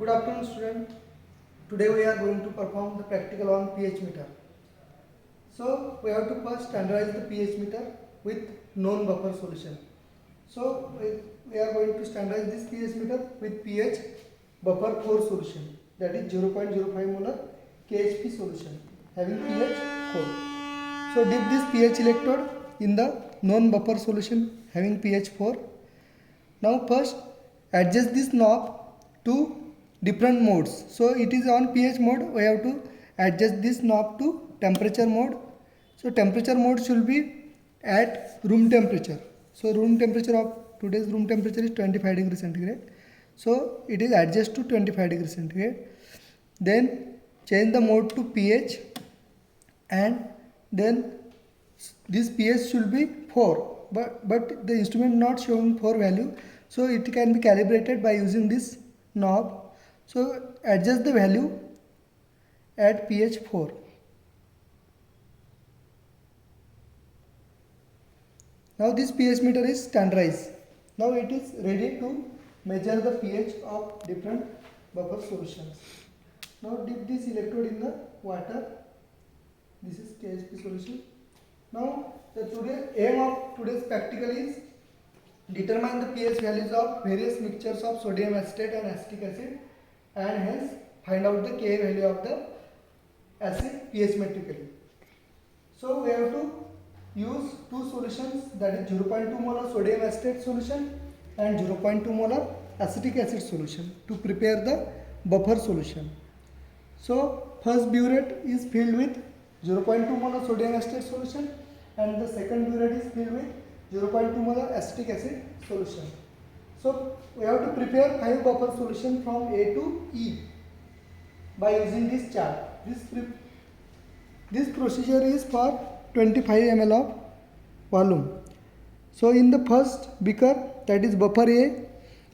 Good afternoon, student. Today we are going to perform the practical on pH meter. So we have to first standardize the pH meter with known buffer solution. So we are going to standardize this pH meter with pH buffer 4 solution, that is 0.05 molar KHP solution having pH 4. So dip this pH electrode in the known buffer solution having pH 4. Now first adjust this knob to different modes. So it is on pH mode, we have to adjust this knob to temperature mode. So temperature mode should be at room temperature. So room temperature of today's room temperature is 25 degree centigrade. So it is adjust to 25 degree centigrade. Then change the mode to pH, and then this pH should be 4, but the instrument not showing 4 value, so it can be calibrated by using this knob. So adjust the value at pH 4. Now this pH meter is standardized. Now it is ready to measure the pH of different buffer solutions. Now dip this electrode in the water. This is KHP solution. Now the aim of today's practical is determine the pH values of various mixtures of sodium acetate and acetic acid, and hence find out the Ka value of the acid pH metrically. So we have to use two solutions, that is 0.2 molar sodium acetate solution and 0.2 molar acetic acid solution to prepare the buffer solution. So first burette is filled with 0.2 molar sodium acetate solution and the second burette is filled with 0.2 molar acetic acid solution. So we have to prepare 5 buffer solution from A to E by using this chart. This procedure is for 25 ml of volume. So in the first beaker, that is buffer A,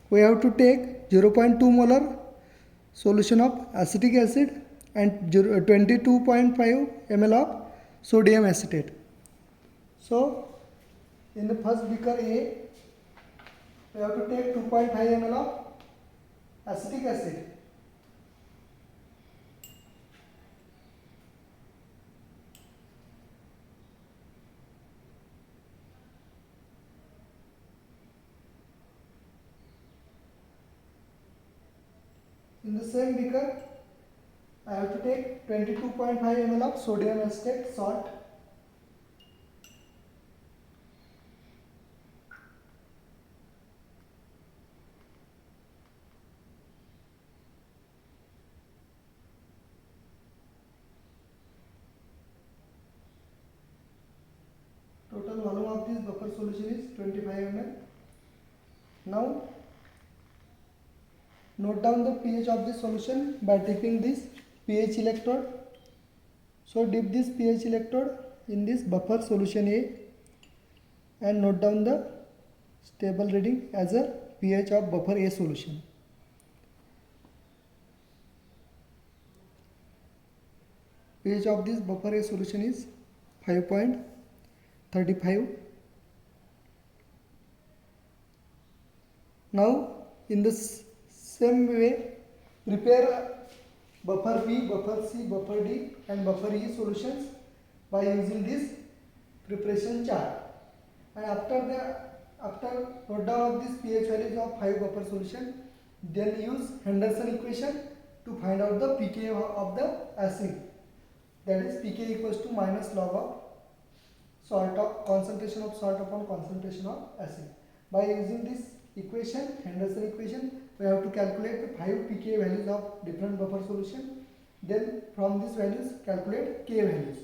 we have to take 0.2 molar solution of acetic acid and 22.5 ml of sodium acetate. So in the first beaker A, we have to take 2.5 ml of acetic acid. In the same beaker, I have to take 22.5 ml of sodium acetate salt. Total volume of this buffer solution is 25 ml. Now note down the pH of this solution by dipping this pH electrode. So dip this pH electrode in this buffer solution A and note down the stable reading as a pH of buffer A solution. pH of this buffer A solution is 5.35. Now in this same way, prepare buffer B, buffer C, buffer D and buffer E solutions by using this preparation chart. And after note down of this pH values of 5 buffer solution, then use Henderson equation to find out the pK of the acid. That is pK equals to minus log of concentration of salt upon concentration of acid. By using this equation, Henderson equation, we have to calculate the 5 pK values of different buffer solution. Then from these values calculate K values.